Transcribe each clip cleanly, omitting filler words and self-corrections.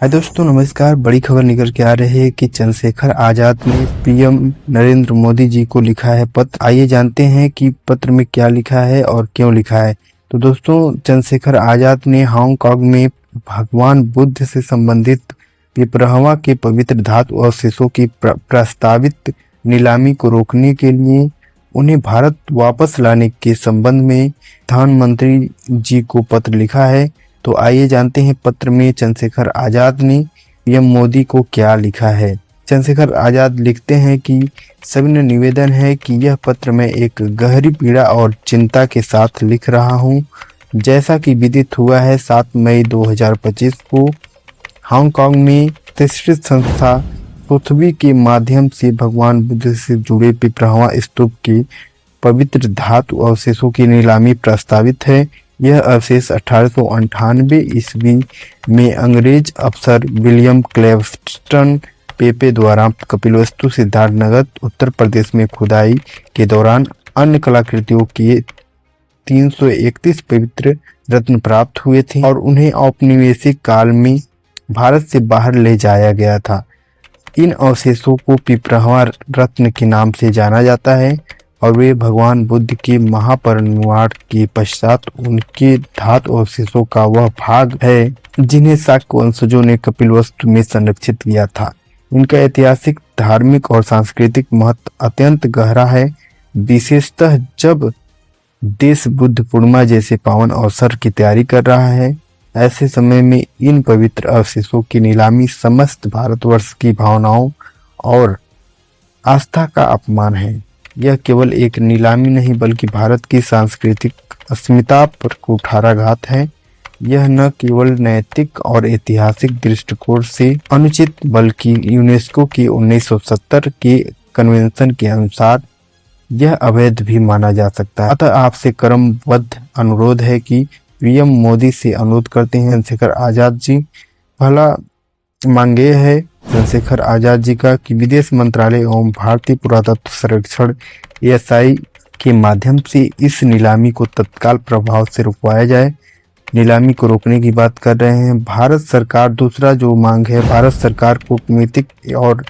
हाय दोस्तों, नमस्कार। बड़ी खबर निकल के आ रही है कि चंद्रशेखर आजाद ने पीएम नरेंद्र मोदी जी को लिखा है पत्र। आइए जानते हैं कि पत्र में क्या लिखा है और क्यों लिखा है। तो दोस्तों, चंद्रशेखर आजाद ने हांगकांग में भगवान बुद्ध से संबंधित पिपरहवा के पवित्र धातु अवशेषों की प्रस्तावित नीलामी को रोकने के लिए उन्हें भारत वापस लाने के संबंध में प्रधानमंत्री जी को पत्र लिखा है। तो आइए जानते हैं पत्र में चंद्रशेखर आजाद ने पीएम मोदी को क्या लिखा है। चंद्रशेखर आजाद लिखते हैं कि सविनय निवेदन है कि यह पत्र मैं एक गहरी पीड़ा और चिंता के साथ लिख रहा हूं। जैसा कि विदित हुआ है, 7 मई 2025 को हांगकांग में प्रतिष्ठित संस्था पृथ्वी के माध्यम से भगवान बुद्ध से जुड़े पिपरहवा स्तूप के पवित्र धातु अवशेषों की नीलामी प्रस्तावित है। यह अवशेष 1898 ईस्वी में अंग्रेज अफसर विलियम क्लेवस्टन पेपे द्वारा कपिलवस्तु सिद्धार्थनगर उत्तर प्रदेश में खुदाई के दौरान अन्य कलाकृतियों के 331 पवित्र रत्न प्राप्त हुए थे और उन्हें औपनिवेशिक काल में भारत से बाहर ले जाया गया था। इन अवशेषों को पिपरहवा रत्न के नाम से जाना जाता है और वे भगवान बुद्ध के महापरिनिर्वाण के पश्चात उनके धातु अवशेषों का वह भाग है जिन्हें शाक्य वंशजों ने कपिलवस्तु में संरक्षित किया था। इनका ऐतिहासिक, धार्मिक और सांस्कृतिक महत्व अत्यंत गहरा है, विशेषतः जब देश बुद्ध पूर्णिमा जैसे पावन अवसर की तैयारी कर रहा है। ऐसे समय में इन पवित्र अवशेषों की नीलामी समस्त भारतवर्ष की भावनाओं और आस्था का अपमान है। यह केवल एक नीलामी नहीं बल्कि भारत की सांस्कृतिक अस्मिता पर कुठाराघात है। यह न केवल नैतिक और ऐतिहासिक दृष्टिकोण से अनुचित बल्कि यूनेस्को के 1970 के कन्वेंशन के अनुसार यह अवैध भी माना जा सकता है। अतः आपसे क्रमबद्ध अनुरोध है कि पीएम मोदी से अनुरोध करते हैं चंद्रशेखर आजाद जी, भला मांगे है चंद्रशेखर आजाद जी का कि विदेश मंत्रालय एवं भारतीय पुरातत्व सर्वेक्षण ASI के माध्यम से इस नीलामी को तत्काल प्रभाव से रुकवाया जाए। नीलामी को रोकने की बात कर रहे हैं भारत सरकार। दूसरा जो मांग है, भारत सरकार कूटनीतिक और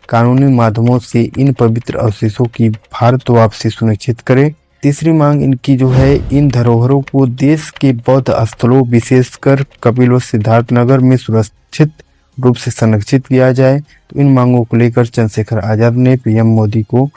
कानूनी माध्यमों से इन पवित्र अवशेषों की भारत वापसी सुनिश्चित करे। तीसरी मांग इनकी जो है, इन धरोहरों को देश के बौद्ध स्थलों विशेषकर कपिलवस्तु सिद्धार्थनगर में सुरक्षित रूप से संरक्षित किया जाए। तो इन मांगों को लेकर चंद्रशेखर आजाद ने पीएम मोदी को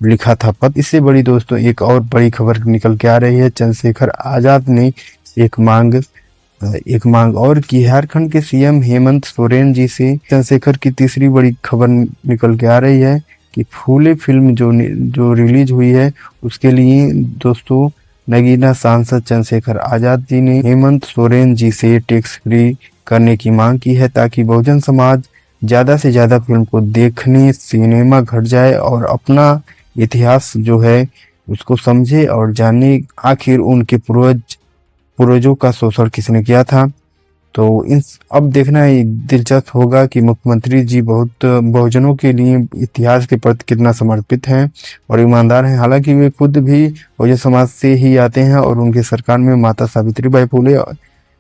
लिखा था पत्र। इससे बड़ी दोस्तों एक और बड़ी खबर निकल के आ रही है। चंद्रशेखर आजाद ने एक मांग और की। झारखंड के सीएम हेमंत सोरेन जी से चंद्रशेखर की तीसरी बड़ी खबर निकल के आ रही है कि फूले फिल्म जो रिलीज हुई है उसके लिए दोस्तों नगीना सांसद चंद्रशेखर आजाद जी ने हेमंत सोरेन जी से टैक्स फ्री करने की मांग की है ताकि बहुजन समाज ज्यादा से ज्यादा फिल्म को देखने सिनेमा घर जाए और अपना इतिहास जो है उसको समझे और जाने आखिर उनके पूर्वजों का शोषण किसने किया था। तो अब देखना दिलचस्प होगा कि मुख्यमंत्री जी बहुत बहुजनों के लिए इतिहास के प्रति कितना समर्पित हैं और ईमानदार हैं। हालांकि वे खुद भी बहुजन समाज से ही आते हैं और उनके सरकार में माता सावित्रीबाई फुले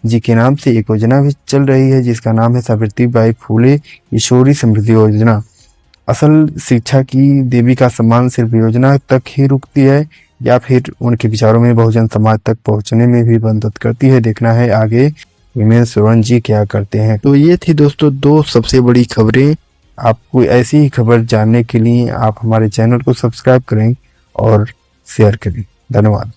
जी के नाम से एक योजना भी चल रही है जिसका नाम है सावित्रीबाई फुले किशोरी समृद्धि योजना। असल शिक्षा की देवी का सम्मान सिर्फ योजना तक ही रुकती है या फिर उनके विचारों में बहुजन समाज तक पहुंचने में भी मदद करती है। देखना है आगे हेमंत सोरेन जी क्या करते हैं। तो ये थी दोस्तों 2 सबसे बड़ी खबरें। आपको ऐसी ही खबर जानने के लिए आप हमारे चैनल को सब्सक्राइब करें और शेयर करें। धन्यवाद।